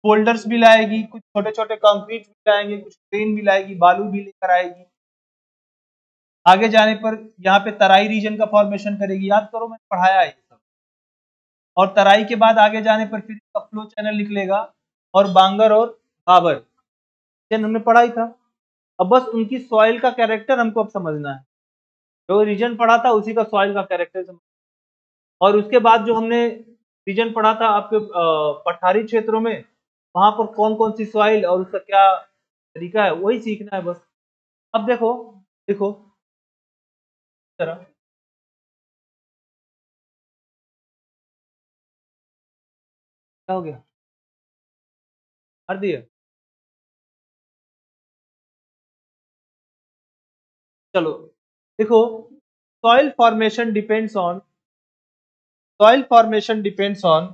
Boulders भी लाएगी, कुछ छोटे छोटे कंक्रीट भी लाएंगे, कुछ ट्रेन भी लाएगी, बालू भी लेकर आएगी। आगे जाने पर यहाँ पे तराई रीजन का फॉर्मेशन करेगी, याद करो मैंने पढ़ाया है ये सब। और तराई के बाद आगे जाने पर फिर इसका फ्लो चैनल निकलेगा और बांगर और भाबर, हमने पढ़ा ही था। अब बस उनकी सॉइल का कैरेक्टर हमको अब समझना है, जो रीजन पढ़ा था उसी का सॉइल का कैरेक्टर समझना। और उसके बाद जो हमने रीजन पढ़ा था आपके पठारी क्षेत्रों में, वहां पर कौन कौन सी सॉइल और उसका क्या तरीका है, वही सीखना है बस। अब देखो देखो तरह क्या हो गया, हर दिए। चलो देखो, soil formation depends on soil formation depends on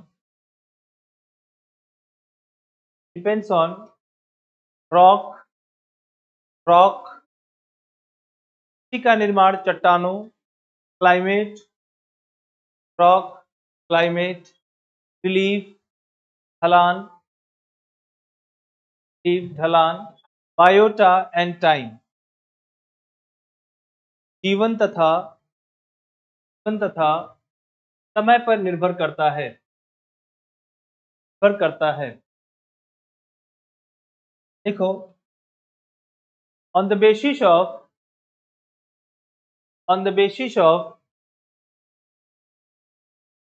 rock rock का निर्माण चट्टानों, क्लाइमेट, रॉक क्लाइमेट, रिलीफ ढलान, ढलान, बायोटा एंड टाइम, जीवन तथा समय पर निर्भर करता है, देखो on the basis of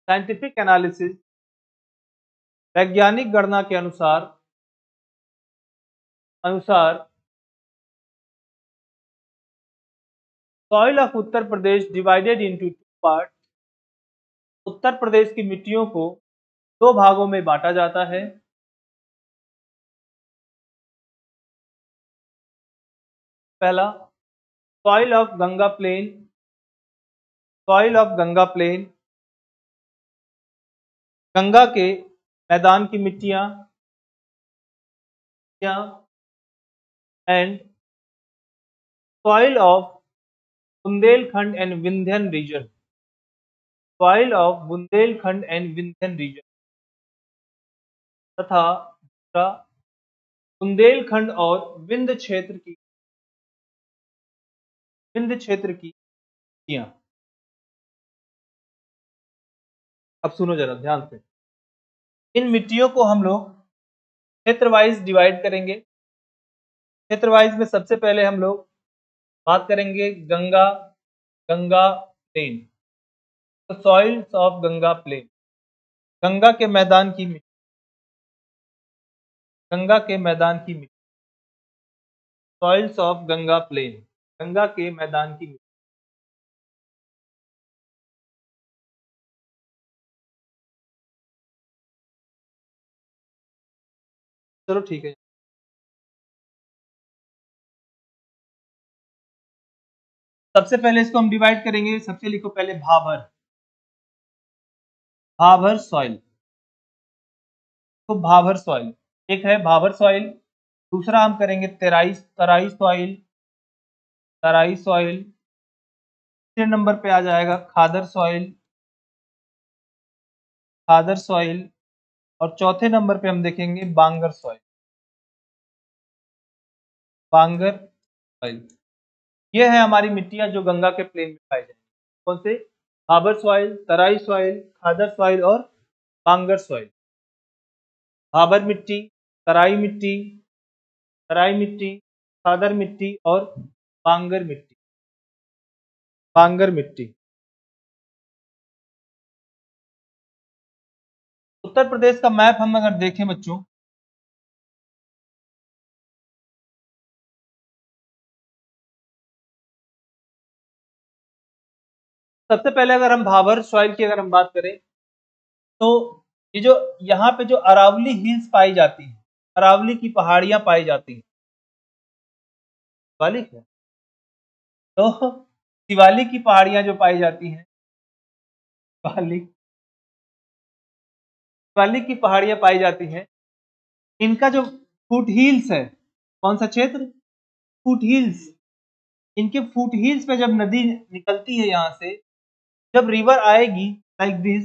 scientific analysis, वैज्ञानिक गणना के अनुसार soil of Uttar Pradesh divided into two part, Uttar Pradesh की मिट्टियों को दो भागों में बांटा जाता है। पहला soil of Ganga plain, Ganga के मैदान की मिट्टियां and soil of Bundelkhand and Vindhyan region, तथा बुंदेलखंड और विंध्य क्षेत्र की मिट्टियां। अब सुनो जरा ध्यान से, इन मिट्टियों को हम लोग क्षेत्र वाइज डिवाइड करेंगे। क्षेत्र वाइज में सबसे पहले हम लोग बात करेंगे गंगा प्लेन, तो soils of Ganga plain, Ganga के मैदान की मिट्टी, soils of Ganga plain, Ganga के मैदान की मिट्टी। चलो ठीक है, सबसे पहले इसको हम डिवाइड करेंगे। सबसे लिखो पहले भाबर सॉइल, तो भाबर सॉइल एक है, भाबर सॉइल। दूसरा हम करेंगे तराई सॉइल, तीसरे नंबर पे आ जाएगा खादर सॉइल, और चौथे नंबर पे हम देखेंगे बांगर सॉइल, ये है हमारी मिट्टियां जो गंगा के प्लेन में पाई जाएंगी। कौन से? भाबर सॉइल, तराई सॉइल, खादर सॉइल और बांगर सॉइल। भाबर मिट्टी, तराई मिट्टी, खादर मिट्टी और बांगर मिट्टी। उत्तर प्रदेश का मैप हम अगर देखें बच्चों, सबसे पहले अगर हम भाबर सॉइल की अगर हम बात करें, तो ये जो यहाँ पे जो अरावली हिल्स पाई जाती है, अरावली की पहाड़ियां पाई जाती हैं, शिवालिक है, तो शिवालिक की पहाड़ियां जो पाई जाती हैं, शिवालिक की पहाड़ियां पाई जाती हैं, इनका जो फुट हिल्स है, कौन सा क्षेत्र? Foot hills. इनके फुट हिल्स पे जब नदी निकलती है यहाँ से, जब रिवर आएगी लाइक दिस,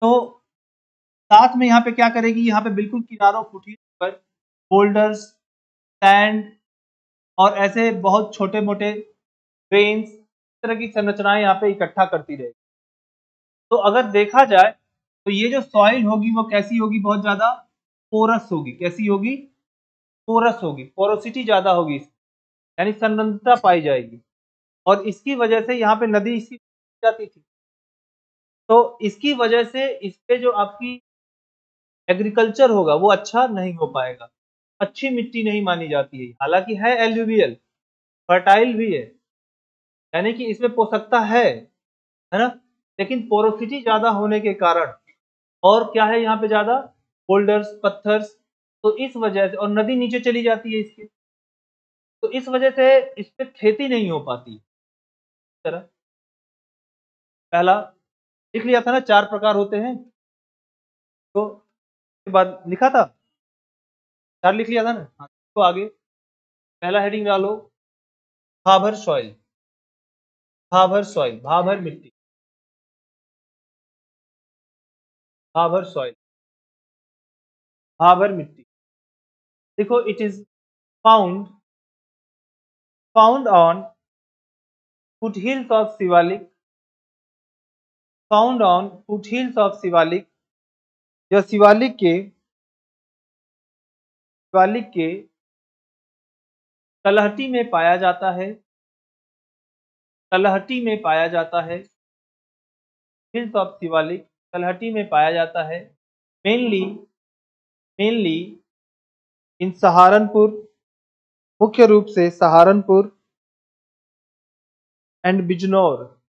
तो साथ में यहाँ पे क्या करेगी, यहाँ पे बिल्कुल किनारों फुटहिल पर बोल्डर्स, सैंड और ऐसे बहुत छोटे मोटे ग्रेन्स, इस तरह की संरचनाएं यहाँ पे इकट्ठा करती रहेगी। तो अगर देखा जाए तो ये जो सॉइल होगी वो कैसी होगी, बहुत ज्यादा पोरस होगी। कैसी होगी? पोरस होगी, पोरोसिटी ज्यादा होगी, यानी संरचना पाई जाएगी। और इसकी वजह से यहाँ पे नदी इसी जाती थी, तो इसकी वजह से इस पे जो आपकी एग्रीकल्चर होगा वो अच्छा नहीं हो पाएगा, अच्छी मिट्टी नहीं मानी जाती है। हालांकि है एल्यूवियल, फर्टाइल भी है, यानी कि इसमें पोषकता है ना, लेकिन पोरोसिटी ज्यादा होने के कारण, और क्या है यहाँ पे ज्यादा बोल्डर्स, पत्थर्स, तो इस वजह से, और नदी नीचे चली जाती है इसके, तो इस वजह से इस पे खेती नहीं हो पाती। तरह पहला लिख लिया था ना, 4 प्रकार होते हैं, तो उसके बाद लिखा था, 4 लिख लिया था ना। हाँ, तो आगे पहला हेडिंग डालो, भाभर सॉइल, भाभर सॉइल, भाभर मिट्टी, भाभर सॉइल, भाभर मिट्टी। देखो, it is found on foothills of Sivalik, found on foothills of Sivalik, यह शिवालिक के तलहटी में पाया जाता है, तलहटी में पाया जाता है, हिल्स ऑफ शिवालिक तलहटी में पाया जाता है। मेनली इन सहारनपुर, मुख्य रूप से सहारनपुर एंड बिजनौर,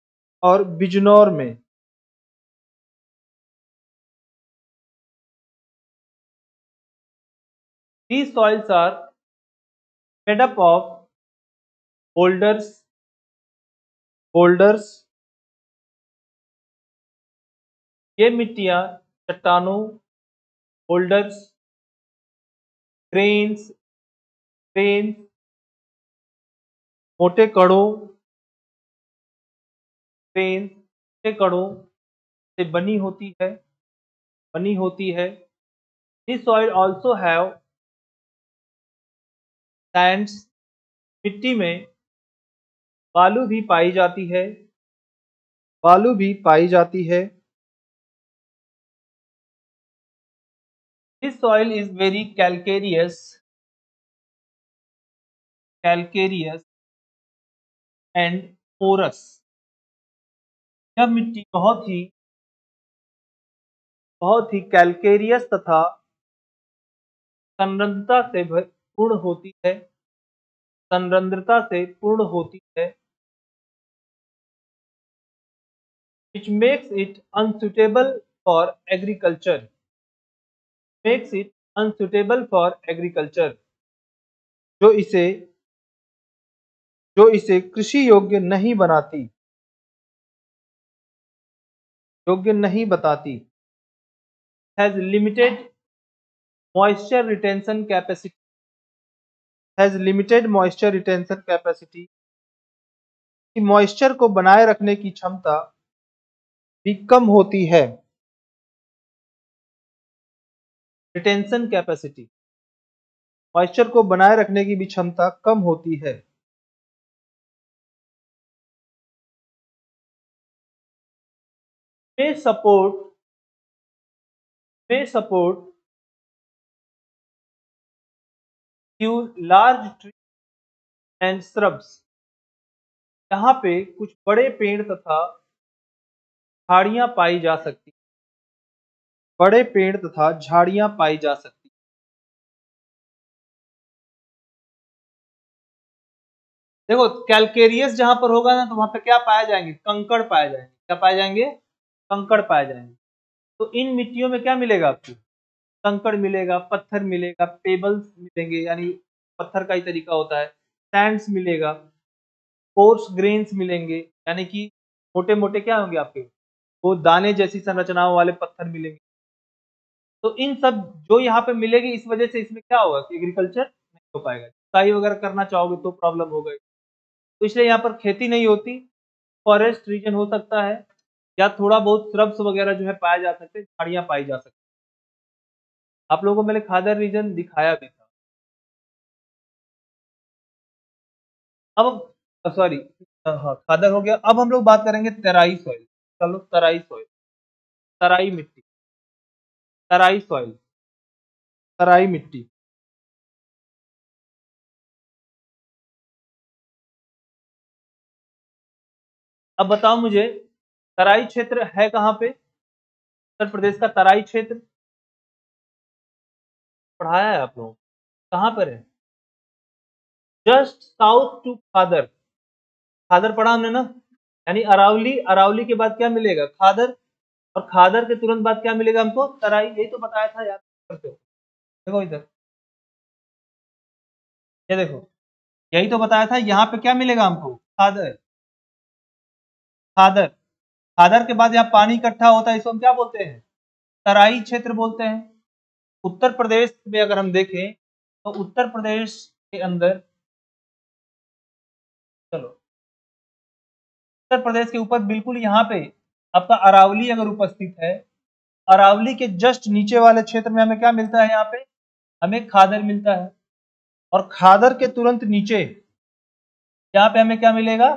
और बिजनौर में। These soils are made up of boulders, ये मिट्टियां चट्टानों, बोल्डर्स, ग्रेन्स, मोटे कणों, मोटे कणों से बनी होती है। This soil also have sands, मिट्टी में बालू भी पाई जाती है, This soil is very calcareous and porous, यह मिट्टी बहुत ही कैल्केरियस तथा संरंध्रता से पूर्ण होती है, which makes it unsuitable for agriculture, जो इसे कृषि योग्य नहीं बताती, has limited moisture retention capacity, कि मॉइस्चर को बनाए रखने की क्षमता भी कम होती है। रिटेंशन कैपेसिटी, मॉइस्चर को बनाए रखने की भी क्षमता कम होती है। may support few large trees and shrubs, यहाँ पे कुछ बड़े पेड़ तथा झाड़ियां पाई जा सकती, देखो, कैल्केरियस जहां पर होगा ना, तो वहां पे क्या पाए जाएंगे? कंकड़ पाए जाएंगे। क्या पाए जाएंगे? कंकड़ पाए जाएंगे। तो इन मिट्टियों में क्या मिलेगा आपको? कंकड़ मिलेगा, पत्थर मिलेगा, पेबल्स मिलेंगे, यानी पत्थर का ही तरीका होता है, सैंड्स मिलेगा, कोर्स ग्रेन्स मिलेंगे, यानी कि मोटे मोटे क्या होंगे आपके, वो दाने जैसी संरचनाओं वाले पत्थर मिलेंगे। तो इन सब जो यहाँ पे मिलेगी, इस वजह से इसमें क्या होगा कि एग्रीकल्चर नहीं हो पाएगा। जुताई वगैरह करना चाहोगे तो प्रॉब्लम हो गई, तो इसलिए यहाँ पर खेती नहीं होती। फॉरेस्ट रीजन हो सकता है, या थोड़ा बहुत श्रब्स वगैरह जो है पाया जा सकते हैं, झाड़ियां पाई जा सकती हैं। आप लोगों को मैंने खादर रीजन दिखाया भी था। अब सॉरी, हाँ खादर हो गया। अब हम लोग बात करेंगे तराई सॉइल। चलो तराई सॉइल, तराई मिट्टी, तराई सॉइल, तराई मिट्टी। अब बताओ मुझे, तराई क्षेत्र है कहाँ पे? उत्तर प्रदेश का तराई क्षेत्र पढ़ाया है आप लोगों को, कहाँ पर है? जस्ट साउथ टू खादर। खादर पढ़ा हमने ना, यानी अरावली, अरावली के बाद क्या मिलेगा? खादर, और खादर के तुरंत बाद क्या मिलेगा हमको? तराई। यही तो बताया था, याद करते हो? देखो इधर, ये देखो, यही तो बताया था। यहाँ पे क्या मिलेगा हमको? खादर, खादर। खादर के बाद यहाँ पानी इकट्ठा होता है, इसको हम क्या बोलते हैं? तराई क्षेत्र बोलते हैं। उत्तर प्रदेश में अगर हम देखें तो उत्तर प्रदेश के अंदर, चलो उत्तर प्रदेश के ऊपर बिल्कुल यहाँ पे आपका अरावली अगर उपस्थित है, अरावली के जस्ट नीचे वाले क्षेत्र में हमें क्या मिलता है? यहाँ पे हमें खादर मिलता है। और खादर के तुरंत नीचे यहाँ पे हमें क्या मिलेगा?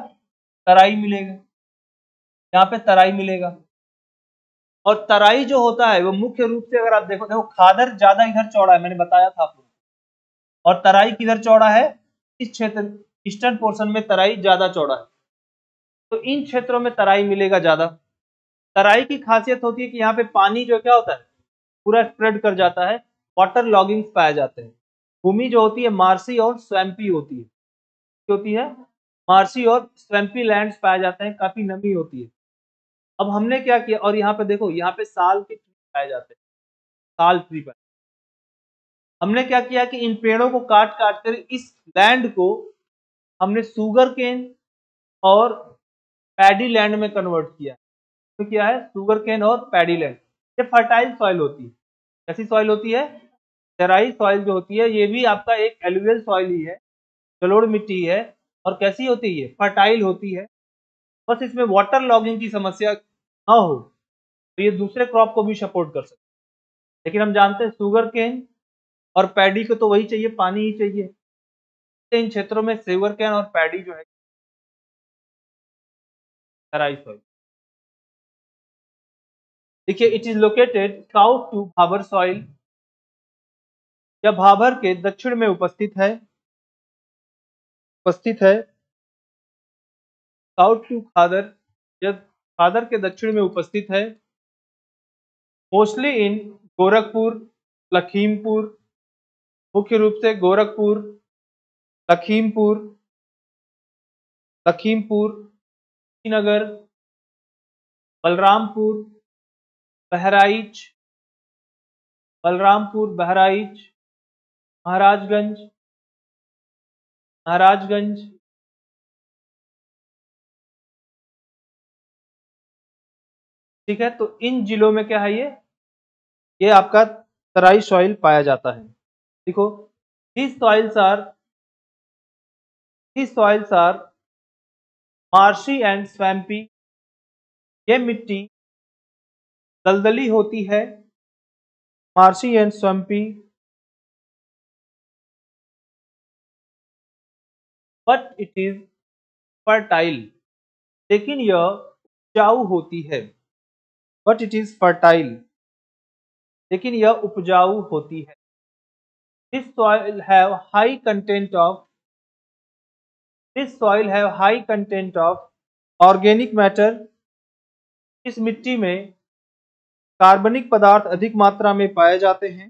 तराई मिलेगा। यहाँ पे तराई मिलेगा। और तराई जो होता है वो मुख्य रूप से, अगर आप देखो, देखो खादर ज्यादा इधर चौड़ा है, मैंने बताया था आप लोगों को। और तराई किधर चौड़ा है? इस क्षेत्र, ईस्टर्न पोर्शन में तराई ज्यादा चौड़ा है। तो इन क्षेत्रों में तराई मिलेगा ज्यादा। तराई की खासियत होती है कि यहाँ पे पानी जो क्या होता है, पूरा स्प्रेड कर जाता है, वाटर लॉगिंग्स पाए जाते हैं। भूमि जो होती है मार्सी और स्वैम्पी होती है। क्या होती है? मार्सी और स्वैम्पी लैंड्स पाए जाते हैं, काफी नमी होती है। अब हमने क्या किया, और यहाँ पे देखो, यहाँ पे साल के ट्री पाए जाते हैं, साल ट्री पाए। हमने क्या किया कि इन पेड़ों को काट काट कर इस लैंड को हमने सुगर केन और पैडी लैंड में कन्वर्ट किया। तो क्या है? सुगर केन और पैडी लैंड। ये फर्टाइल सॉइल होती है। कैसी सॉइल होती है? तराई सॉइल जो होती है, ये भी आपका एक एलुवियल सॉइल ही है, जलोढ़ मिट्टी है। और कैसी होती है? फर्टाइल होती है। बस इसमें वाटर लॉगिंग की समस्या ना हो, तो ये दूसरे क्रॉप को भी सपोर्ट कर सकते हैं। लेकिन हम जानते हैं सुगर केन और पैडी को तो वही चाहिए, पानी ही चाहिए। इन क्षेत्रों में सुगर केन और पैडी जो है, तराई सॉइल। देखिए, it is located south to Bhabar soil. यह भाबर के दक्षिण में उपस्थित है। साउथ टू खादर, यह खादर के दक्षिण में उपस्थित है। मोस्टली इन गोरखपुर, लखीमपुर, मुख्य रूप से गोरखपुर, लखीमपुर, श्रीनगर, बलरामपुर, बहराइच, महाराजगंज, महाराजगंज। ठीक है, तो इन जिलों में क्या है? ये आपका तराई सॉइल पाया जाता है। देखो, these soils are these soils are marshy and swampy। ये मिट्टी दलदली होती है, marshy and swampy, but it is fertile. लेकिन यह उपजाऊ होती है। बट इट इज फर्टाइल, लेकिन यह उपजाऊ होती है। This soil have high content of this soil have high content of organic matter. इस मिट्टी में कार्बनिक पदार्थ अधिक मात्रा में पाए जाते हैं।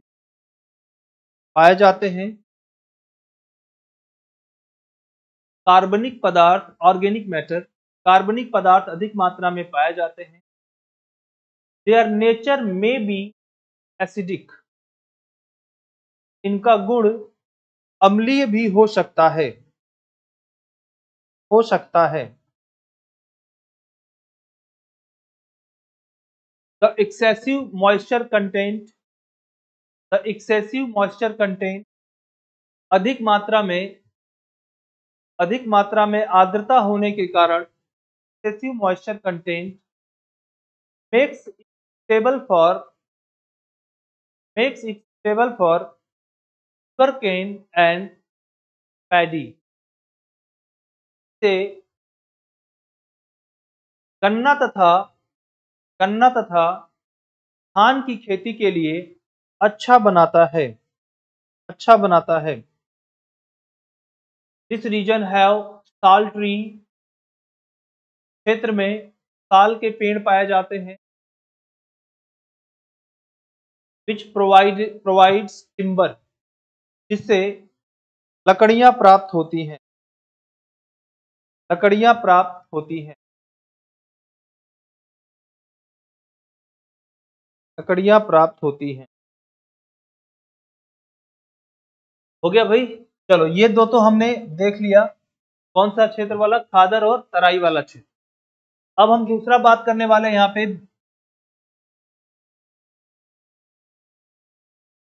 कार्बनिक पदार्थ, ऑर्गेनिक मैटर, कार्बनिक पदार्थ अधिक मात्रा में पाए जाते हैं। देयर नेचर में बी एसिडिक। इनका गुण अम्लीय भी हो सकता है। द एक्सेसिव मॉइस्चर कंटेंट, अधिक मात्रा में आर्द्रता होने के कारण, excessive moisture content makes it suitable for suitable for sugarcane and paddy, से गन्ना तथा धान की खेती के लिए अच्छा बनाता है। दिस रीजन हैव साल ट्री, क्षेत्र में साल के पेड़ पाए जाते हैं। विच प्रोवाइड्स टिम्बर, जिससे लकड़ियां प्राप्त होती हैं। हो गया भाई। चलो ये दो तो हमने देख लिया, कौन सा क्षेत्र वाला, खादर और तराई वाला क्षेत्र। अब हम दूसरा बात करने वाले हैं यहाँ पे,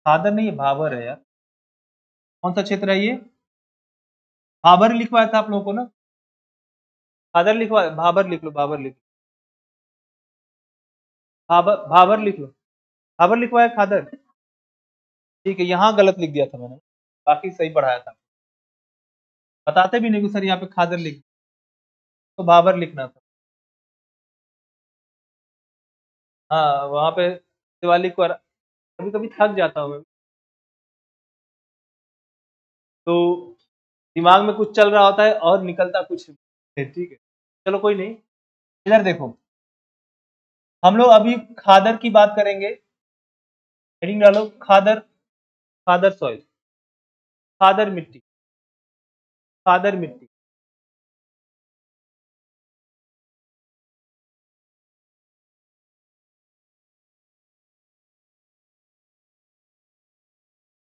खादर नहीं, भाबर है यार। कौन सा क्षेत्र है ये? भाबर लिखवाया था आप लोगों को ना, खादर लिखवा, भाबर लिख लो, भाबर लिख लो, भाबर लिखवाया खादर। ठीक है, यहाँ गलत लिख दिया था मैंने, बाकी सही पढ़ाया था। बताते भी नहीं कि सर यहाँ पे खादर लिख, तो भाबर लिखना था। हाँ वहां पे दिवाली को कभी कभी थक जाता हूँ मैं, तो दिमाग में कुछ चल रहा होता है और निकलता कुछ है। ठीक है, चलो कोई नहीं। इधर देखो, हम लोग अभी खादर की बात करेंगे। हेडिंग डालो, खादर, खादर सॉइल, खादर मिट्टी, खादर मिट्टी।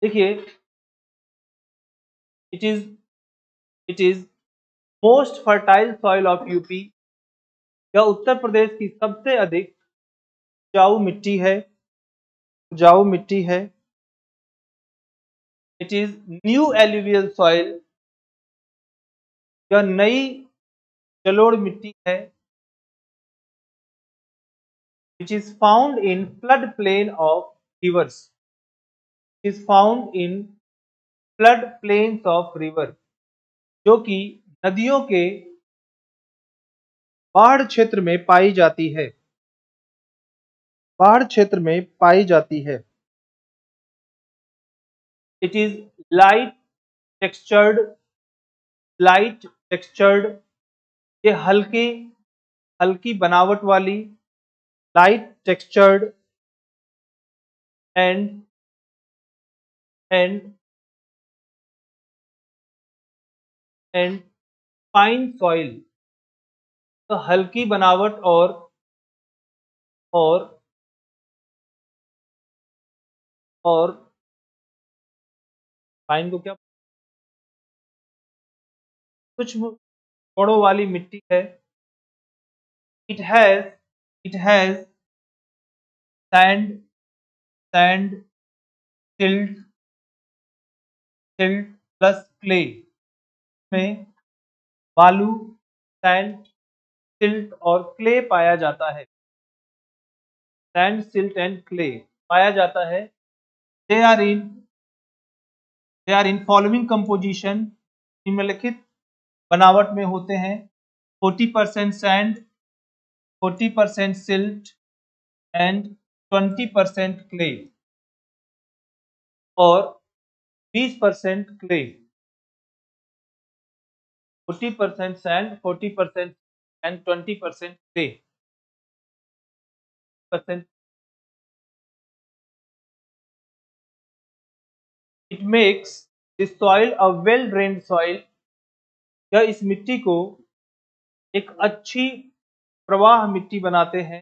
देखिए, it is most fertile soil of UP, यह उत्तर प्रदेश की सबसे अधिक उपजाऊ मिट्टी है। It is new alluvial soil, यह नई जलोढ़ मिट्टी है। which is found in flood plain of rivers, is found in flood plains of river, जो कि नदियों के बाढ़ क्षेत्र में पाई जाती है। इट इज लाइट टेक्सचर्ड, ये हल्की बनावट वाली, light textured and fine soil, तो हल्की बनावट और फाइन को क्या, कुछ गुणों वाली मिट्टी है। It has sand, silt plus clay, में बालू, सैंड, सिल्ट और क्ले पाया जाता है। सैंड, सिल्ट एंड क्ले पाया जाता है। They are in following composition, निम्नलिखित बनावट में होते हैं। 40% सैंड, 40% सिल्ट एंड 20% क्ले, और 20% clay. 40% sand, 40% and 20% clay. It makes the soil a well drained soil. यह इस मिट्टी को एक अच्छी प्रवाह मिट्टी बनाते हैं।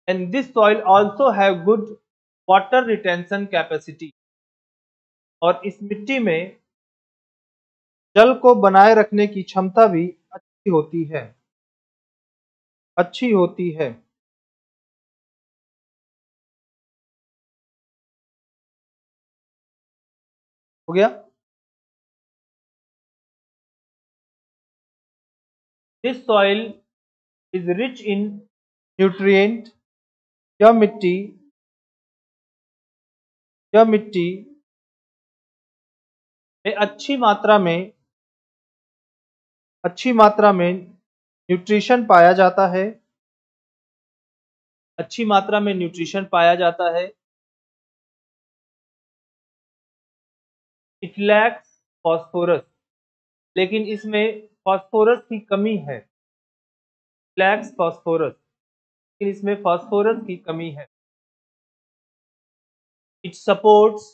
And this soil also have good water retention capacity. और इस मिट्टी में जल को बनाए रखने की क्षमता भी अच्छी होती है। हो गया। This soil is rich in nutrient यह मिट्टी में अच्छी मात्रा में न्यूट्रिशन पाया जाता है। अच्छी मात्रा में न्यूट्रिशन पाया जाता है। इट लैक्स फॉस्फोरस, लेकिन इसमें फॉस्फोरस की कमी है। लैक्स फॉस्फोरस, लेकिन इसमें फॉस्फोरस की कमी है। It supports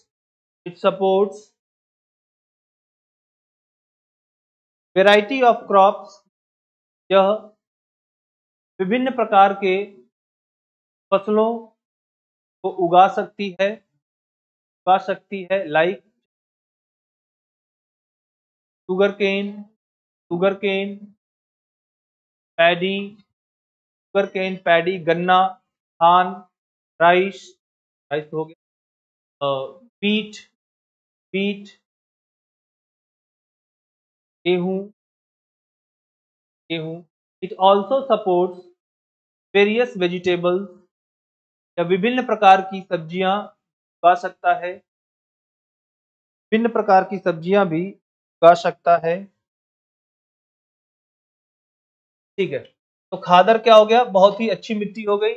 variety of crops, यह विभिन्न प्रकार के फसलों को उगा सकती है लाइक शुगर केन, पैडी, गन्ना, धान, राइस हो गया, वीट, गेहूं। It also supports various vegetables, या विभिन्न प्रकार की सब्जियां उगा सकता है। विभिन्न प्रकार की सब्जियां भी उगा सकता है। ठीक है, तो खादर क्या हो गया, बहुत ही अच्छी मिट्टी हो गई।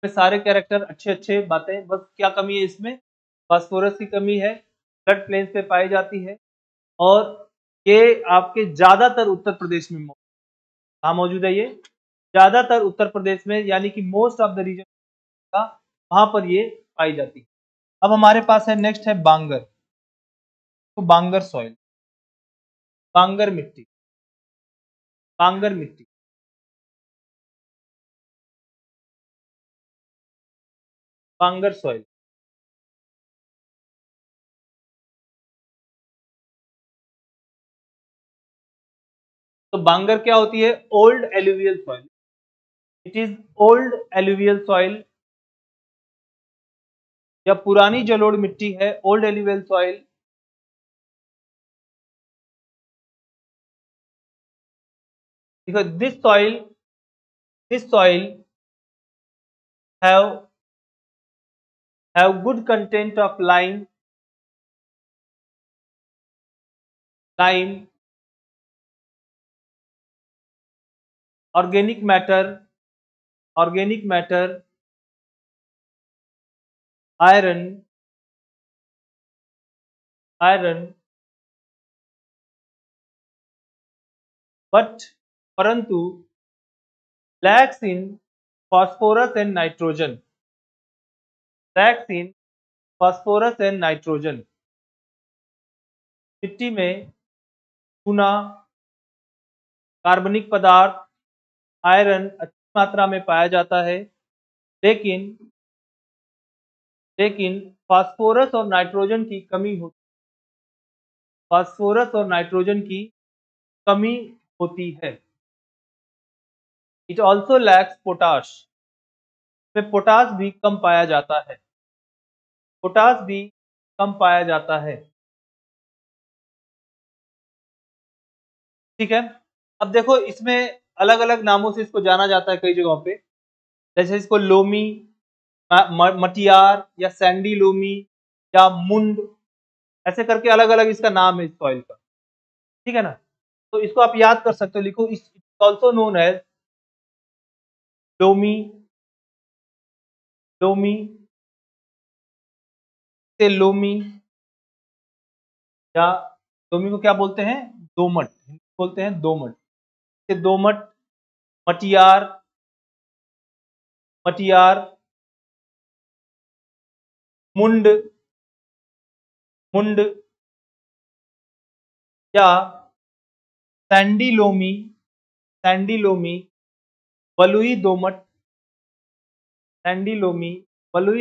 सारे कैरेक्टर अच्छे बातें, बस क्या कमी है इसमें, फास्फोरस की कमी है, फ्लड प्लेन्स पे पाई जाती है, और ये आपके ज्यादातर उत्तर प्रदेश में कहाँ मौजूद है, ये ज्यादातर उत्तर प्रदेश में, यानी कि मोस्ट ऑफ द रीजन का वहां पर ये पाई जाती है। अब हमारे पास है, नेक्स्ट है बांगर। तो बांगर सॉइल, बांगर मिट्टी, बांगर मिट्टी। बांगर सॉइल, तो बांगर क्या होती है, old alluvial soil. It is old alluvial soil, या पुरानी जलोढ़ मिट्टी है, ओल्ड एलुवियल सॉइल। देखो, this soil have good content of lime, organic matter, iron, but परंतु lacks in phosphorus and nitrogen. मिट्टी में चूना, कार्बनिक पदार्थ, आयरन अच्छी मात्रा में पाया जाता है, लेकिन फास्फोरस और नाइट्रोजन की कमी होती है। इट ऑल्सो लैक्स पोटाश, में पोटाश भी कम पाया जाता है। ठीक है, अब देखो, इसमें अलग अलग नामों से इसको जाना जाता है कई जगहों पे, जैसे इसको लोमी, मटियार, या सैंडी लोमी, या मुंड, ऐसे करके अलग अलग इसका नाम है इस सॉइल का। ठीक है ना, तो इसको आप याद कर सकते हो, लिखो, इस also known as loamy, loamy, या लोमी को क्या बोलते हैं, दोमट बोलते हैं, दोमट, मटियार, मुंड, या सैंडी लोमी, बलुई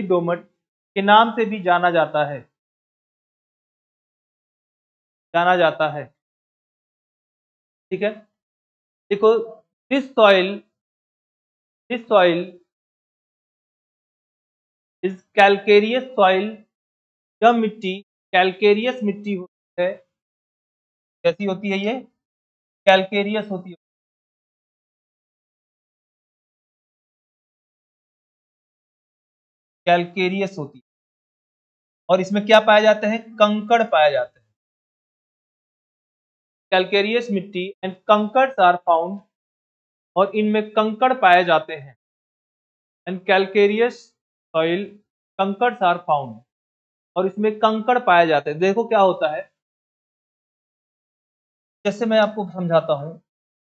दोमट के नाम से भी जाना जाता है। ठीक है, देखो, this soil is calcareous soil. यह मिट्टी कैलकेरियस मिट्टी होती है। कैसी होती है ये, कैलकेरियस होती है। कैलकेरियस होती है, और इसमें क्या पाए जाते हैं? कंकड़ पाए जाते हैं। कैलकेरियस मिट्टी एंड कंकर्स आर फाउंड, और इनमें कंकड़ पाए जाते हैं। And calcareous soil kankars are found, और इसमें कंकड़ पाए जाते हैं। देखो क्या होता है, जैसे मैं आपको समझाता हूं,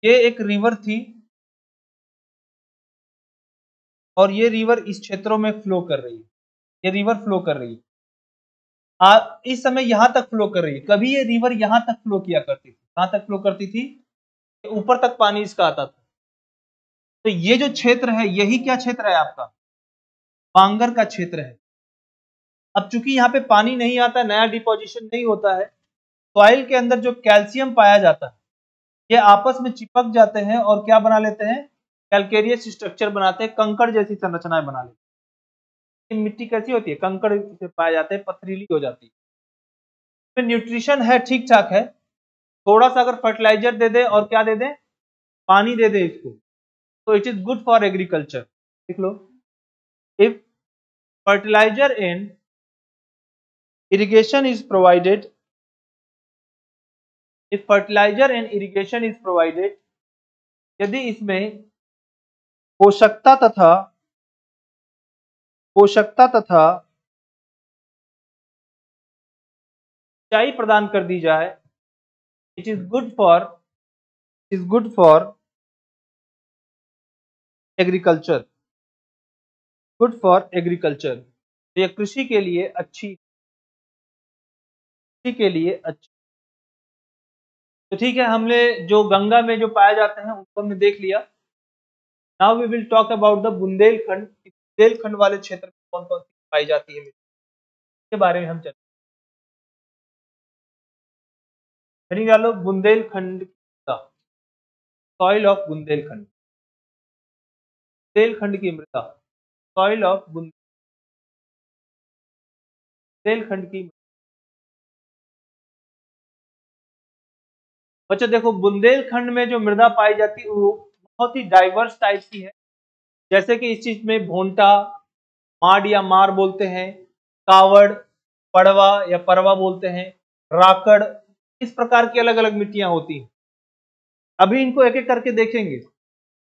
ये एक रिवर थी और ये रिवर इस क्षेत्रों में फ्लो कर रही है, ये रिवर फ्लो कर रही है, इस समय यहां तक फ्लो कर रही है। कभी ये रिवर यहां तक फ्लो किया करती थी, कहां तक फ्लो करती थी? ऊपर तक पानी इसका आता था। तो ये जो क्षेत्र है, यही क्या क्षेत्र है आपका? बांगर का क्षेत्र है। अब चूंकि यहाँ पे पानी नहीं आता, नया डिपोजिशन नहीं होता है, सॉइल के अंदर जो कैल्शियम पाया जाता है, ये आपस में चिपक जाते हैं और क्या बना लेते हैं? कैलकेरियस स्ट्रक्चर बनाते हैं, कंकड़ जैसी संरचनाएं बना लेते हैं। मिट्टी कैसी होती है? कंकड़ से पाए जाते हैं, पथरीली हो जाती है। तो न्यूट्रिशन है, ठीक ठाक है। थोड़ा सा अगर फर्टिलाइजर दे दे और क्या दे दे? पानी दे दे इसको, तो it is good for agriculture. देख लो, if fertiliser and irrigation is provided, if fertilizer and irrigation is provided, यदि इसमें पोषकता तथा सिंचाई प्रदान कर दी जाए, it is good for agriculture, good for agriculture. तो यह कृषि के लिए अच्छी, तो ठीक है, हमने जो गंगा में जो पाए जाते हैं उनको हमने देख लिया। Now we will talk about the Bundelkhand. Bundelkhand वाले क्षेत्र में कौन कौन सी पाई जाती है, इसके बारे में हम चर्चा करेंगे। डालो बुंदेलखंड का सॉइल ऑफ बुंदेलखंड, बुंदेलखंड की मृदा, सॉइल ऑफ बुंदेलखंड की। बच्चों देखो, बुंदेलखंड में जो मृदा पाई जाती है वो बहुत ही डाइवर्स टाइप की है। जैसे कि इस चीज में भोंटा, माड या मार बोलते हैं, कावड़, पड़वा या परवा बोलते हैं, राकड़, इस प्रकार की अलग अलग मिट्टियां होती हैं। अभी इनको एक एक करके देखेंगे,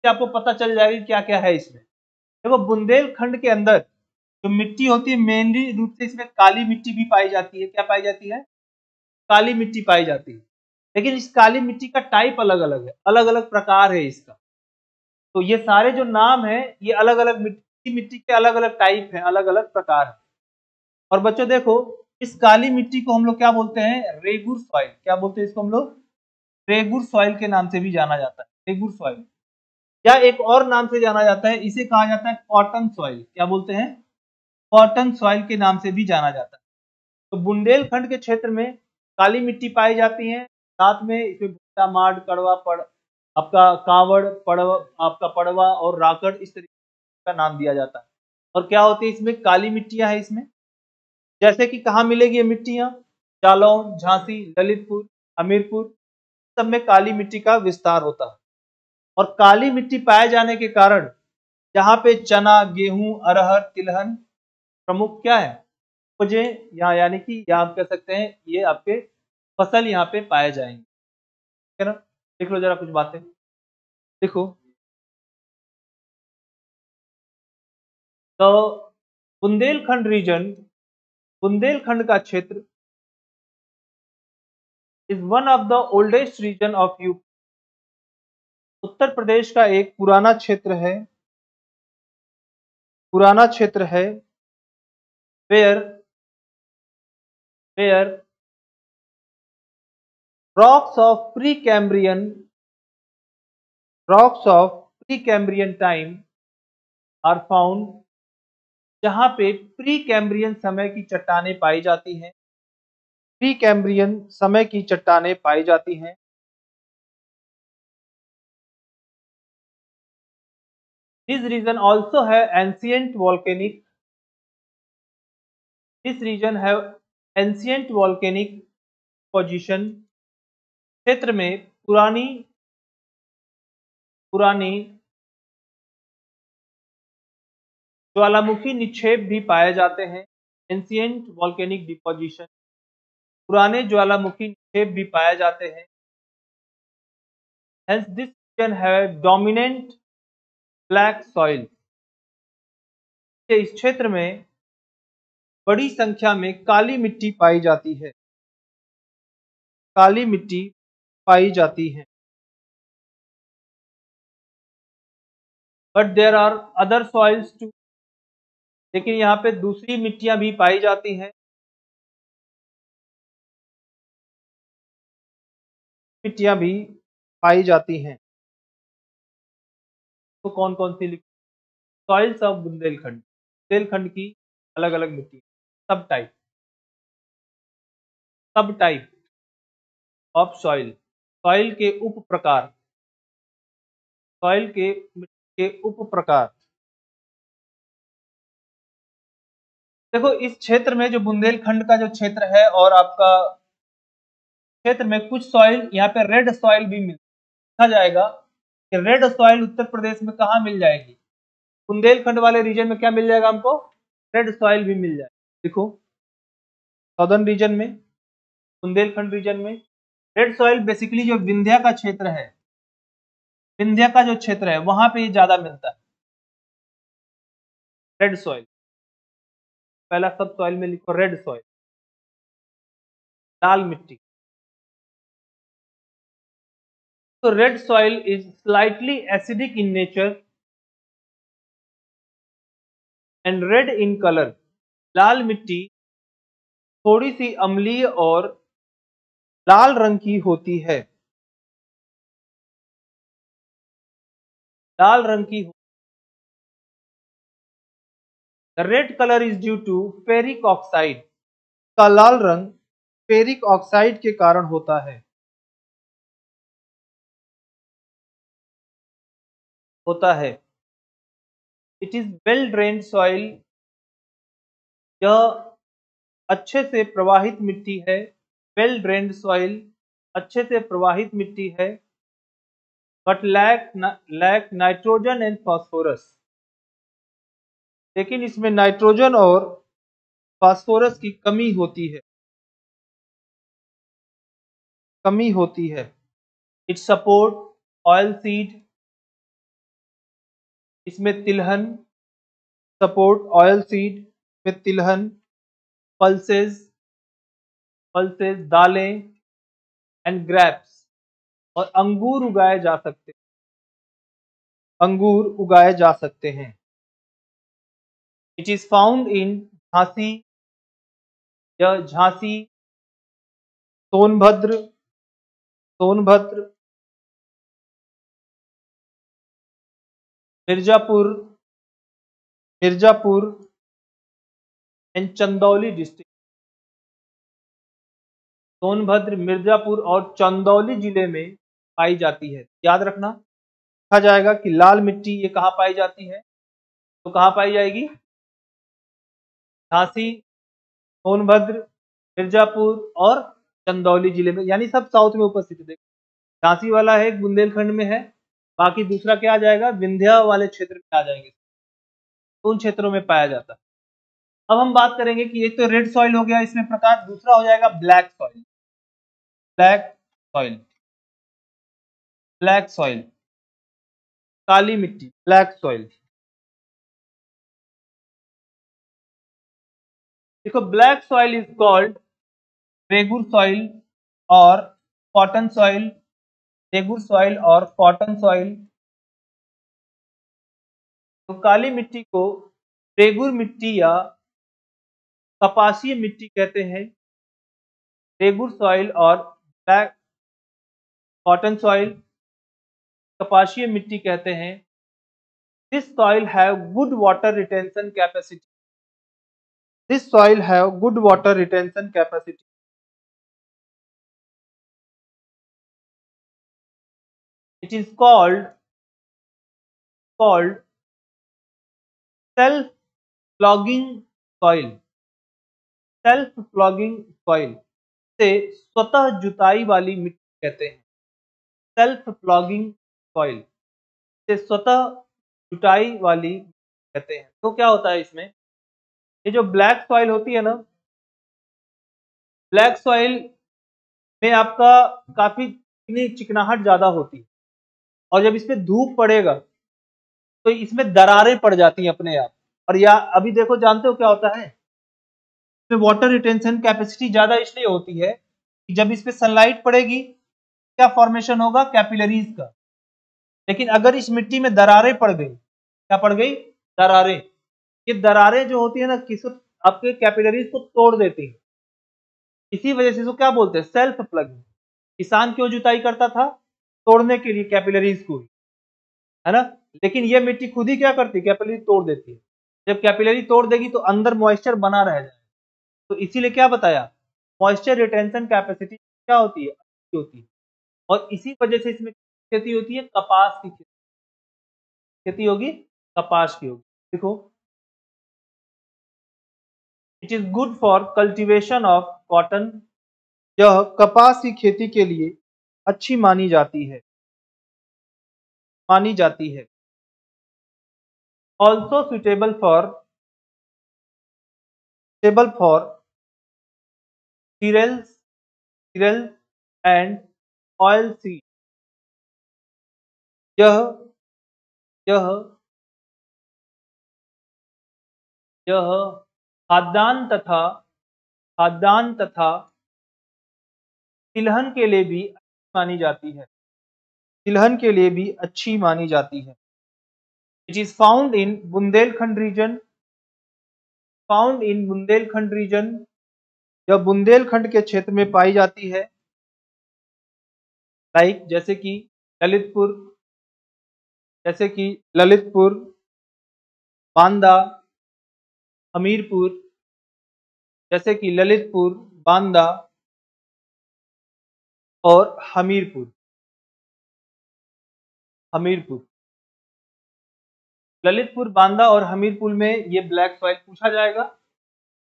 आपको पता चल जाएगा क्या क्या है इसमें। देखो, बुंदेलखंड के अंदर जो मिट्टी होती है, मेनली रूप से इसमें काली मिट्टी भी पाई जाती है। क्या पाई जाती है? काली मिट्टी पाई जाती है। लेकिन इस काली मिट्टी का टाइप अलग अलग है, अलग अलग प्रकार है इसका। तो ये सारे जो नाम है, ये अलग अलग मिट्टी के अलग अलग टाइप है, अलग अलग प्रकार है। और बच्चों देखो, इस काली मिट्टी को हम लोग क्या बोलते हैं? रेगुर सॉइल। क्या बोलते हैं इसको हम लोग? रेगुर सॉइल के नाम से भी जाना जाता है, रेगुर सॉइल। या एक और नाम से जाना जाता है, इसे कहा जाता है कॉटन सॉइल। क्या बोलते हैं? कॉटन सॉइल के नाम से भी जाना जाता है। तो बुंदेलखंड के क्षेत्र में काली मिट्टी पाई जाती है, साथ में इसमें भुट्टा, माड, कड़वा, आपका कावड़, पड़वा, आपका पड़वा और राकड़, इस तरीके का नाम दिया जाता है। और क्या होती है इसमें? काली मिट्टियां है इसमें। जैसे कि कहाँ मिलेगी ये मिट्टियां? जालौन, झांसी, ललितपुर, हमीरपुर, सब में काली मिट्टी का विस्तार होता है। और काली मिट्टी पाए जाने के कारण यहाँ पे चना, गेहूं, अरहर, तिलहन प्रमुख क्या है? मुझे यहाँ, यानी कि यहाँ आप कह सकते हैं ये आपके फसल यहाँ पे पाए जाएंगे। ठीक है ना? देख लो जरा कुछ बातें। देखो, तो बुंदेलखंड रीजन, बुंदेलखंड का क्षेत्र is one of the oldest region of UP, Uttar Pradesh का एक पुराना क्षेत्र है, पुराना क्षेत्र है। Where where rocks of pre Cambrian, rocks of pre Cambrian time are found, जहां पे प्री कैम्ब्रियन समय की चट्टानें पाई जाती हैं, प्री कैम्ब्रियन समय की चट्टानें पाई जाती हैं। दिस रीजन ऑल्सो है एंशियंट वॉल्केनिक, दिस रीजन है एंशियंट वॉल्केनिक पोजिशन, क्षेत्र में पुरानी पुरानी, ज्वालामुखी निक्षेप भी पाए जाते हैं। एंशिएंट वॉल्केनिक डिपोजिशन, पुराने ज्वालामुखी निक्षेप भी पाए जाते हैं। Hence this region have dominant black soil। इस क्षेत्र में बड़ी संख्या में काली मिट्टी पाई जाती है, काली मिट्टी पाई जाती है। But there are other soils too, लेकिन यहाँ पे दूसरी मिट्टियां भी पाई जाती हैं। मिट्टियां भी पाई जाती हैं। तो कौन कौन सी लिखी? सॉइल्स ऑफ बुंदेलखंड, बुंदेलखंड की अलग अलग मिट्टी। सब टाइप, सब टाइप ऑफ सॉइल, सॉइल के उप प्रकार, सॉइल के उप प्रकार। देखो इस क्षेत्र में जो बुंदेलखंड का जो क्षेत्र है और आपका क्षेत्र में कुछ सॉइल यहाँ पे रेड सॉइल भी देखा जाएगा कि रेड सॉइल उत्तर प्रदेश में कहाँ मिल जाएगी? बुंदेलखंड वाले रीजन में क्या मिल जाएगा हमको? रेड सॉइल भी मिल जाएगा। देखो सदर्न रीजन में, बुंदेलखंड रीजन में रेड सॉइल बेसिकली जो विंध्या का क्षेत्र है, विंध्या का जो क्षेत्र है वहां पे ये ज्यादा मिलता है रेड सॉइल। पहला सब सॉइल में लिखो रेड सॉइल, लाल मिट्टी। तो red soil is slightly acidic in nature and red in colour. लाल मिट्टी थोड़ी सी अम्लीय और लाल रंग की होती है, लाल रंग की। The red colour is due to ferric oxide. का लाल रंग फेरिक ऑक्साइड के कारण होता है, होता है। It is well drained soil. यह अच्छे से प्रवाहित मिट्टी है। वेल ड्रेन्ड सॉइल, अच्छे से प्रवाहित मिट्टी है। But lack nitrogen and phosphorus, लेकिन इसमें नाइट्रोजन और फास्फोरस की कमी होती है, कमी होती है। इट सपोर्ट ऑयल सीड, इसमें तिलहन, सपोर्ट ऑयल सीड में तिलहन, पल्सेस, पल्सेस दालें एंड ग्रेप्स, और अंगूर उगाए जा सकते, अंगूर उगाए जा सकते हैं। इट इज फाउंड इन झांसी, या झांसी, सोनभद्र, सोनभद्र, मिर्जापुर, मिर्जापुर एंड चंदौली डिस्ट्रिक्ट। सोनभद्र, मिर्जापुर और चंदौली जिले में पाई जाती है। याद रखना, कहा जाएगा कि लाल मिट्टी ये कहाँ पाई जाती है, तो कहाँ पाई जाएगी? झांसी, सोनभद्र, मिर्जापुर और चंदौली जिले में, यानी सब साउथ में उपस्थित है। झांसी वाला है बुंदेलखंड में है, बाकी दूसरा क्या आ जाएगा? विंध्या वाले क्षेत्र में आ जाएंगे, उन क्षेत्रों में पाया जाता है। अब हम बात करेंगे कि एक तो रेड सॉइल हो गया इसमें प्रकार, दूसरा हो जाएगा black soil. Black soil, black soil, काली मिट्टी, ब्लैक सॉइल। देखो black soil is called regur soil और कॉटन सॉइल, रेगुर सॉइल और कॉटन सॉइल। तो काली मिट्टी को रेगुर मिट्टी या कपासीय मिट्टी कहते हैं, रेगुर सॉइल और ब्लैक कॉटन सॉइल कपासीय मिट्टी कहते हैं। This soil have good water retention capacity, this soil have good water retention capacity. It is called self plogging soil, self plogging soil से स्वतः जुताई वाली मिट्टी कहते हैं। सेल्फ प्लॉगिंग सॉइल से स्वतः जुताई वाली कहते हैं। तो क्या होता है इसमें, ये जो ब्लैक सॉइल होती है ना, ब्लैक सॉइल में आपका काफी चिकनाहट ज्यादा होती है, और जब इसमें धूप पड़ेगा तो इसमें दरारें पड़ जाती हैं अपने आप। और या अभी देखो, जानते हो क्या होता है, इसमें वाटर रिटेंशन कैपेसिटी ज्यादा इसलिए होती है कि जब इस पे सनलाइट पड़ेगी, क्या फॉर्मेशन होगा, कैपिलरीज का। लेकिन अगर इस मिट्टी में दरारें पड़ गई, क्या पड़ गई, दरारें, ये दरारें जो होती है ना, किस आपके कैपिलरीज को तोड़ देती है। इसी वजह से इसको क्या बोलते हैं, सेल्फ प्लगिंग। किसान क्यों जुताई करता था, तोड़ने के लिए कैपिलरीज को, है ना। लेकिन ये मिट्टी खुद ही क्या करती है, कैपिलरी तोड़ देती है। जब कैपिलरी तोड़ देगी तो अंदर मॉइस्चर बना रह जाएगा। तो इसीलिए क्या बताया, मॉइस्चर रिटेंशन कैपेसिटी क्या होती है, अच्छी होती है। और इसी वजह से इसमें खेती होती है, कपास की खेती होगी, कपास की होगी। देखो, it is good for cultivation of cotton, यह कपास की खेती के लिए अच्छी मानी जाती है, मानी जाती है। Also suitable for cereals and oil seed. यह यह यह खाद्यान्न तथा तिलहन के लिए भी अच्छी मानी जाती है, तिलहन के लिए भी अच्छी मानी जाती है। It is found in Bundelkhand region, यह बुंदेलखंड के क्षेत्र में पाई जाती है। लाइक ललितपुर जैसे कि ललितपुर, बांदा, हमीरपुर, जैसे कि ललितपुर, बांदा और हमीरपुर। ललितपुर, बांदा और हमीरपुर में ये ब्लैक सॉइल पूछा जाएगा।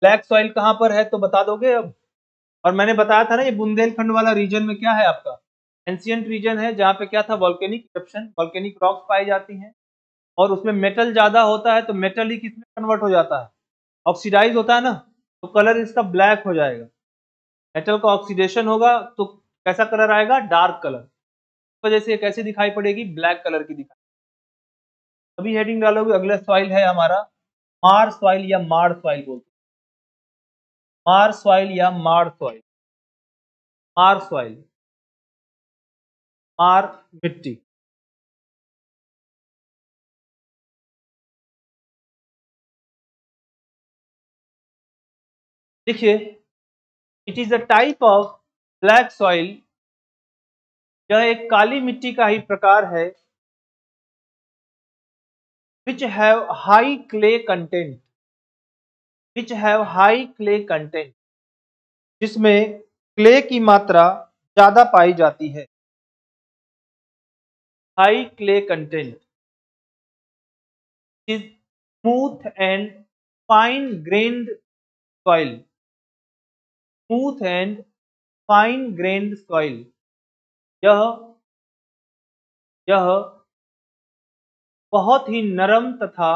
ब्लैक सॉइल कहां पर है तो बता दोगे अब। और मैंने बताया था ना, ये बुंदेलखंड वाला रीजन में क्या है आपका, एंशियंट रीजन है, जहाँ पे क्या था, वॉल्केनिक इरप्शन, वॉल्केनिक रॉक्स पाई जाती हैं। और उसमें मेटल ज्यादा होता है, तो मेटल ही किसमें कन्वर्ट हो जाता है, ऑक्सीडाइज होता है ना, तो कलर इसका ब्लैक हो जाएगा। मेटल का ऑक्सीडेशन होगा तो कैसा कलर आएगा, डार्क कलर। इस वजह से कैसे दिखाई पड़ेगी, ब्लैक कलर की दिखाई। अभी हेडिंग डालोगे, अगला सॉइल है हमारा मार सॉइल या माड़ सॉइल बोलते हैं। मार सॉइल या माड़ सॉइल, मार सॉइल, मार मिट्टी। देखिए, it is a type of black soil, यह एक काली मिट्टी का ही प्रकार है, which have high clay content, which have high clay content, जिसमें क्ले की मात्रा ज्यादा पाई जाती है। High clay content is smooth and fine grand soil, smooth and fine grand soil. यह यह बहुत ही नरम तथा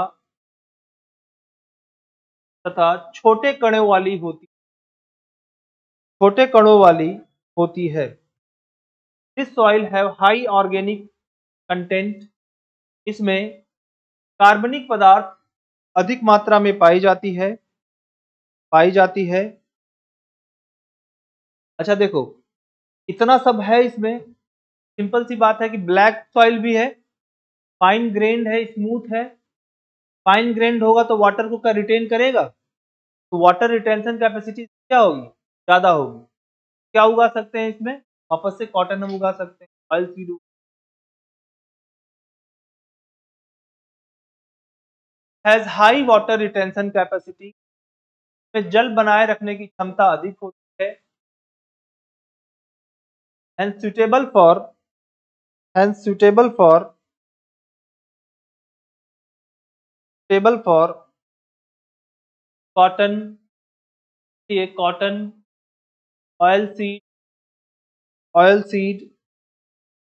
छोटे कणों वाली होती, छोटे कणों वाली होती है। This soil have high organic content, इसमें कार्बनिक पदार्थ अधिक मात्रा में पाई जाती है। अच्छा देखो, इतना सब है इसमें, सिंपल सी बात है कि ब्लैक सॉइल भी है, फाइन ग्रेन्ड है, स्मूथ है। फाइन ग्रेन्ड होगा तो वाटर को क्या रिटेन करेगा, तो वाटर रिटेंशन कैपेसिटी क्या होगी, ज्यादा होगी। क्या उगा सकते हैं इसमें, वापस से कॉटन हम उगा सकते हैं, oil seed. Has high water retention capacity, में जल बनाए रखने की क्षमता अधिक होती है। एंड सुटेबल फॉर कॉटन, ये cotton, oil seed, oil seed,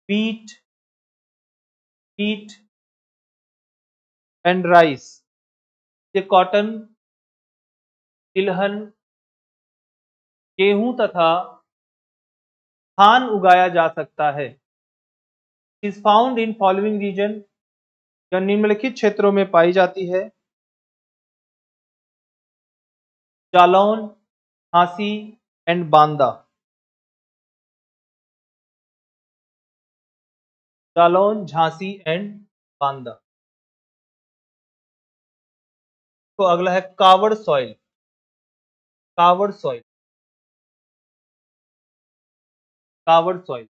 wheat and rice. ये कॉटन, तिलहन, गेहूं तथा धान उगाया जा सकता है। Is found in following region, यह निम्नलिखित क्षेत्रों में पाई जाती है। जालौन, झांसी एंड बांदा। जालौन, झांसी एंड बांदा। तो अगला है कावड़ सॉइल। कावड़ सॉइल, कावड़ सॉइल,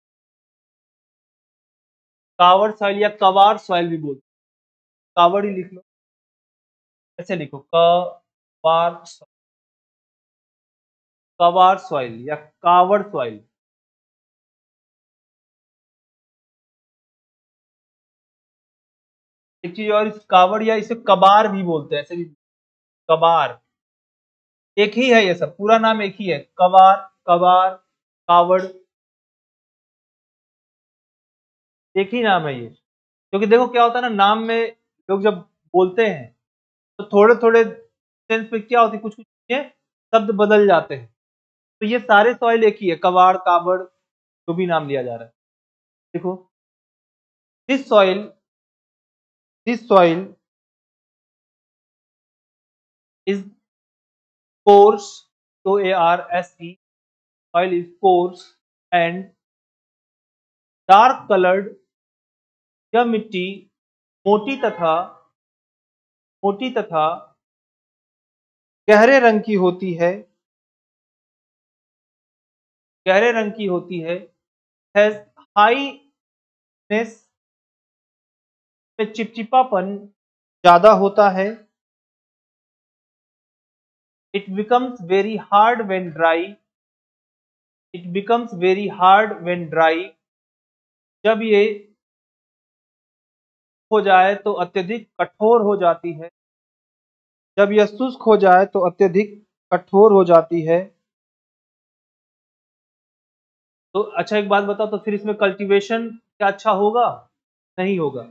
कावड़ सॉइल या कवार सॉइल भी बोलते हैं। कावड़ ही लिख लो, ऐसे लिखो कवार, कवार सॉइल या कावड़ सॉइल। एक चीज और, इस कावड़ या इसे कबार भी बोलते हैं, ऐसे भी कबार, एक ही है, ये सब पूरा नाम एक ही है, कबार, कबार, कावड़, एक ही नाम है ये। क्योंकि देखो क्या होता है ना, नाम में लोग जब बोलते हैं तो थोड़े थोड़े सेंस में क्या होती है, कुछ कुछ ये शब्द बदल जाते हैं। तो ये सारे सॉइल एक ही है, कबाड़, कावड़, जो भी नाम लिया जा रहा है। देखो, this soil, this soil is coarse, coarse, soil is coarse and dark colored। यह मिट्टी मोटी तथा गहरे रंग की होती है, गहरे रंग की होती है। हैज हाईनेस, में चिपचिपापन ज्यादा होता है। It becomes very hard when dry, it becomes very hard when dry. जब ये हो जाए तो अत्यधिक कठोर हो जाती है, जब यह शुष्क हो जाए तो अत्यधिक कठोर हो जाती है। तो अच्छा एक बात बताओ, तो फिर इसमें कल्टीवेशन क्या अच्छा होगा? नहीं होगा।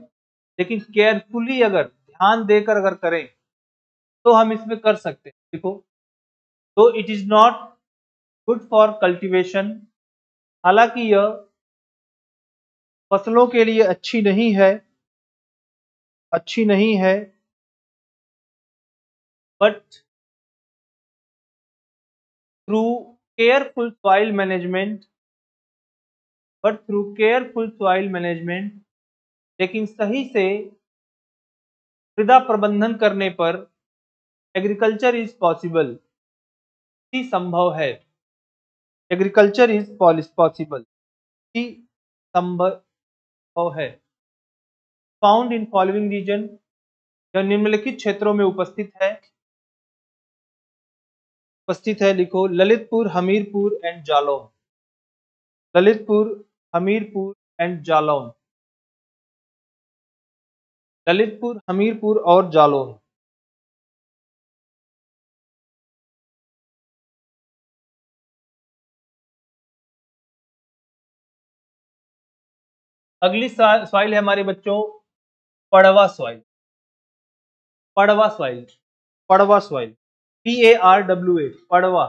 लेकिन केयरफुली अगर ध्यान देकर अगर करें तो हम इसमें कर सकते हैं। देखो, तो it is not good for cultivation, हालांकि यह फसलों के लिए अच्छी नहीं है, अच्छी नहीं है। But through careful soil management, but through careful soil management, लेकिन सही से मृदा प्रबंधन करने पर एग्रीकल्चर इज पॉसिबल, ही संभव है। एग्रीकल्चर इज पॉसिबल, ही संभव है। फाउंड इन फॉलोइंग रीजन, यह निम्नलिखित क्षेत्रों में उपस्थित है। उपस्थित है, लिखो, ललितपुर, हमीरपुर एंड जालौन। ललितपुर, हमीरपुर एंड जालौन। ललितपुर, हमीरपुर और जालौन। अगली सॉइल है हमारे बच्चों पड़वा सॉइल। पड़वा सॉइल, पड़वा सॉइल, PARWA, पड़वा,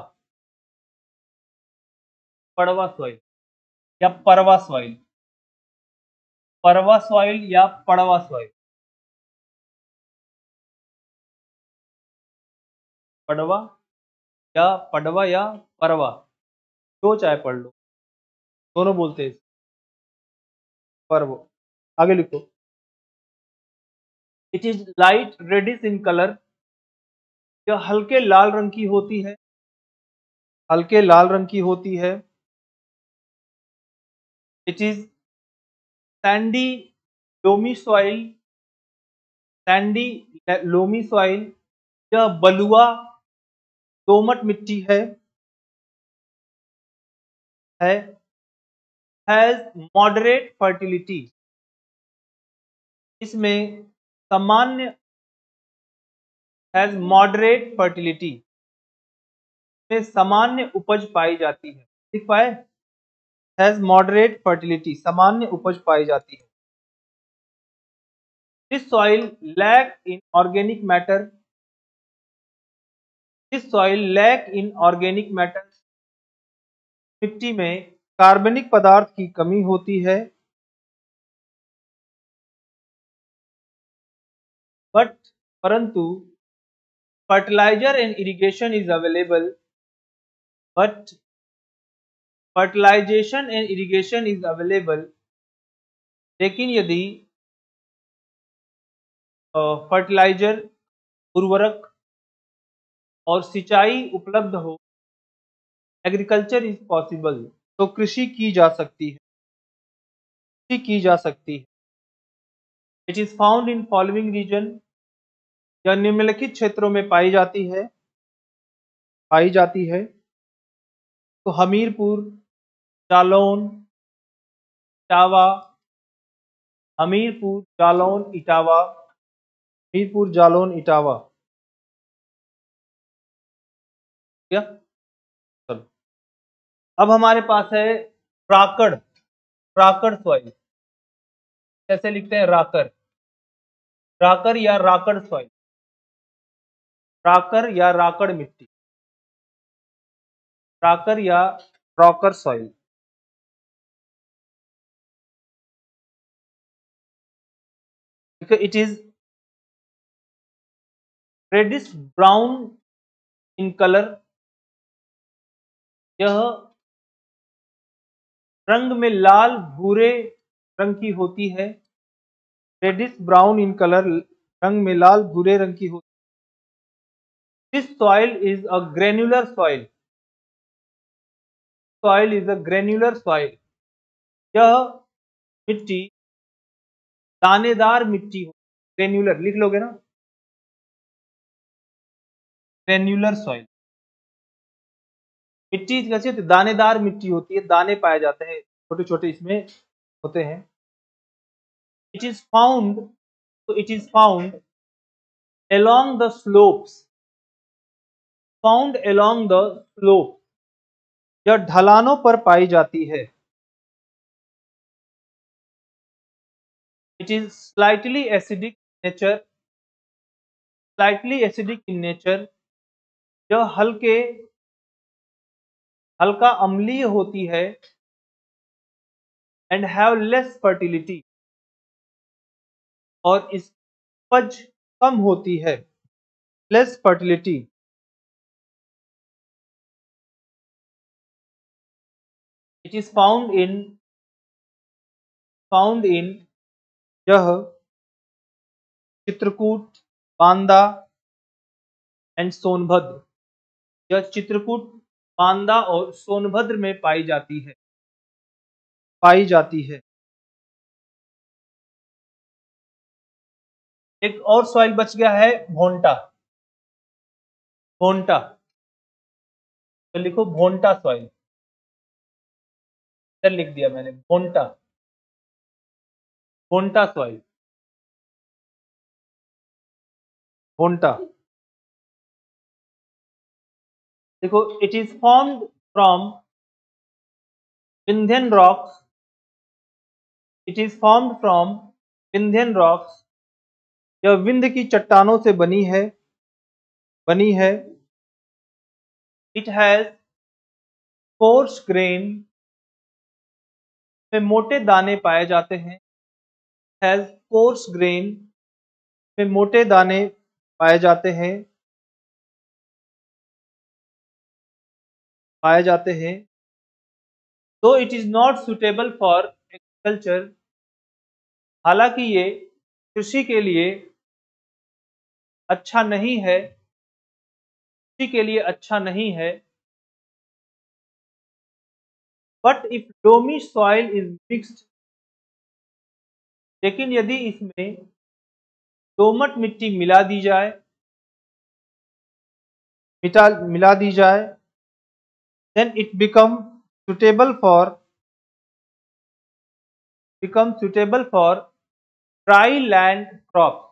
पड़वा सॉइल या परवा सॉइल, परवा सॉइल या पड़वा सॉइल। पड़वा या पड़वा या परवा, जो चाहे पढ़ लो, दोनों बोलते हैं। पर्व, आगे लिखो। It is light reddish in colour, यह हल्के लाल रंग की होती है, हल्के लाल रंग की होती है। It is Sandy loamy soil, Sandy loamy soil, यह बलुआ दोमट मिट्टी है, हैज मॉडरेट फर्टिलिटी, इसमें सामान्य, हैज मॉडरेट फर्टिलिटी, में सामान्य उपज पाई जाती है। लिख पाए? हैज मॉडरेट फर्टिलिटी, सामान्य उपज पाई जाती है। This soil lack in organic matter, this soil lack in organic matters, मिट्टी में कार्बनिक पदार्थ की कमी होती है, बट परंतु fertiliser and irrigation is available, but fertilisation and irrigation is available, लेकिन यदि फर्टिलाइजर उर्वरक और सिंचाई उपलब्ध हो, एग्रीकल्चर इज पॉसिबल, तो कृषि की जा सकती है, कृषि की जा सकती है। It is found in following region, यह निम्नलिखित क्षेत्रों में पाई जाती है, पाई जाती है। तो हमीरपुर, जालौन, इटावा, हमीरपुर, जालौन, इटावा, हमीरपुर, जालौन, इटावा। क्या? चलो, अब हमारे पास है राकड़, राकड़ सॉइल। कैसे लिखते हैं? राकड़, राकड़ या राकड़ सॉइल, राकड़ या राकड़ मिट्टी, राकड़ या Rakar soil. It is reddish brown in colour, यह रंग में लाल भूरे रंग की होती है, रेडिश ब्राउन इन कलर, रंग में लाल भूरे रंग की होती है। This soil is a granular soil, soil is a granular soil, यह मिट्टी दानेदार मिट्टी हो, ग्रेन्युलर लिख लोगे ना, ग्रेन्युलर सॉइल। मिट्टी कैसी होती है? दानेदार मिट्टी होती है, दाने पाए जाते हैं, छोटे छोटे इसमें होते हैं। इट इज फाउंड, तो it is found along the slopes, found along the slope, यह ढलानों पर पाई जाती है। It is slightly acidic nature, slightly acidic in nature, यह हल्का अम्लीय होती है, एंड हैव लेस फर्टिलिटी, और इस उपज कम होती है, less fertility. It is found इन यह चित्रकूट, बांदा एंड सोनभद्र, यह चित्रकूट, बांदा और सोनभद्र में पाई जाती है, पाई जाती है। एक और सॉइल बच गया है, भोंटा, भोंटा, तो लिखो भोंटा सॉइल, इधर लिख दिया मैंने भोंटा, भोंटा सॉइल, भोंटा। देखो, it is formed from Vindhyan rocks, it is formed from Vindhyan rocks, यह विंध्य की चट्टानों से बनी है, बनी है। इट हैज कोर्स ग्रेन, में मोटे दाने पाए जाते हैं, हैज कोर्स ग्रेन, में मोटे दाने पाए जाते हैं, पाए जाते हैं। तो it is not suitable for agriculture, हालांकि ये कृषि के लिए अच्छा नहीं है, कृषि के लिए अच्छा नहीं है। But if loamy soil is mixed, लेकिन यदि इसमें दोमट मिट्टी मिला दी जाए, मिला दी जाए, then it become suitable for dry land crops,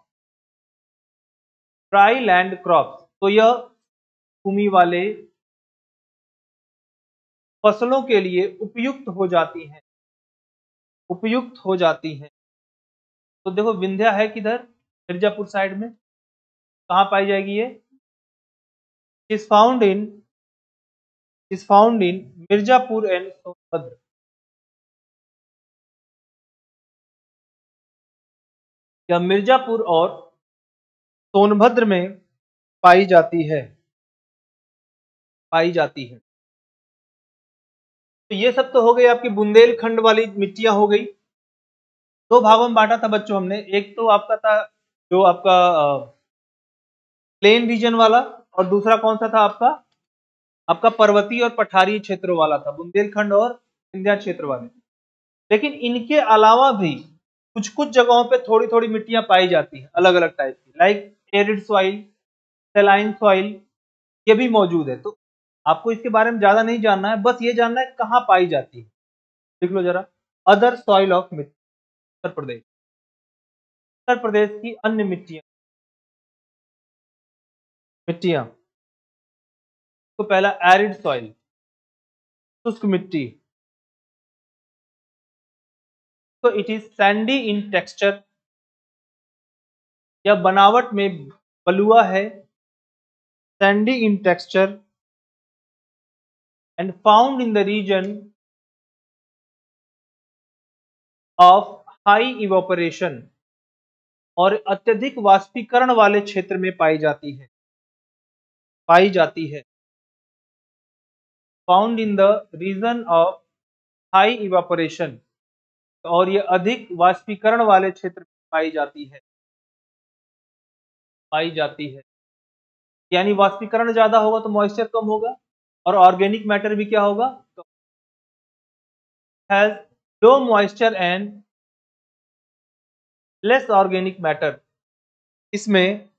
dry land crops, तो यह भूमि वाले फसलों के लिए उपयुक्त हो जाती हैं, उपयुक्त हो जाती हैं। तो देखो, विंध्या है किधर? मिर्जापुर साइड में, कहाँ पाई जाएगी ये? is found in Mirzapur and Sonbhadra. यह मिर्जापुर और सोनभद्र में पाई जाती है। तो ये सब तो हो गई आपकी बुंदेलखंड वाली मिट्टियां हो गई। दो भागों में बांटा था बच्चों हमने, एक तो आपका था जो आपका प्लेन रीजन वाला, और दूसरा कौन सा था आपका पर्वतीय और पठारी क्षेत्रों वाला था, बुंदेलखंड और विंध्या क्षेत्र वाले। लेकिन इनके अलावा भी कुछ कुछ जगहों पे थोड़ी थोड़ी मिट्टियां पाई जाती हैं अलग अलग टाइप की, like arid soil, saline soil, ये भी मौजूद है। तो आपको इसके बारे में ज्यादा नहीं जानना है, बस ये जानना है कहाँ पाई जाती है। देख लो जरा, अदर सॉइल ऑफ उत्तर प्रदेश, उत्तर प्रदेश की अन्य मिट्टियां। तो पहला एरिड सॉइल, शुष्क मिट्टी। तो it is sandy in texture, या बनावट में बलुआ है, sandy in texture and found in the region of high evaporation, और अत्यधिक वाष्पीकरण वाले क्षेत्र में पाई जाती है। Found in the region of high evaporation, और ये अधिक वाष्पीकरण वाले क्षेत्र में पाई जाती है। यानी वाष्पीकरण ज्यादा होगा तो मॉइस्चर कम होगा, और ऑर्गेनिक मैटर भी क्या होगा, तो has low moisture and less organic matter. इसमें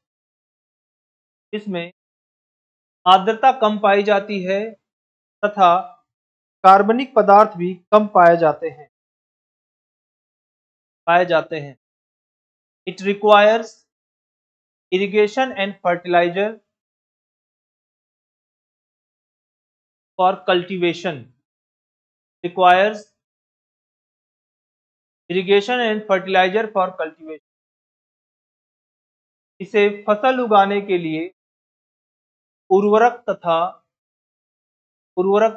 आर्द्रता कम पाई जाती है तथा कार्बनिक पदार्थ भी कम पाए जाते हैं। It requires irrigation and fertilizer for cultivation, requires irrigation and fertilizer for cultivation। इसे फसल उगाने के लिए उर्वरक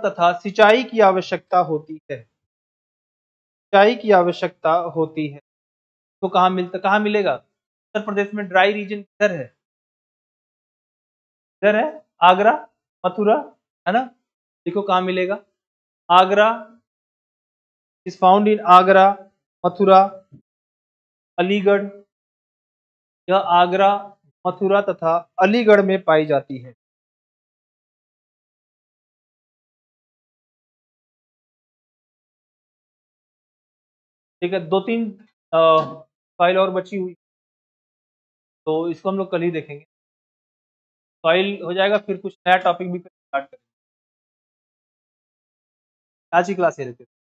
तथा सिंचाई की आवश्यकता होती है। तो कहाँ मिलेगा? उत्तर प्रदेश में ड्राई रीजन किधर है? आगरा, मथुरा, है ना। देखो कहाँ मिलेगा, आगरा इज फाउंड इन आगरा, मथुरा, अलीगढ़। यह आगरा, मथुरा तथा अलीगढ़ में पाई जाती है। ठीक है, दो तीन फाइल और बची हुई, तो इसको हम लोग कल ही देखेंगे। फाइल हो जाएगा, फिर कुछ नया टॉपिक भी स्टार्ट करेंगे। आज की क्लास ये रखते हैं।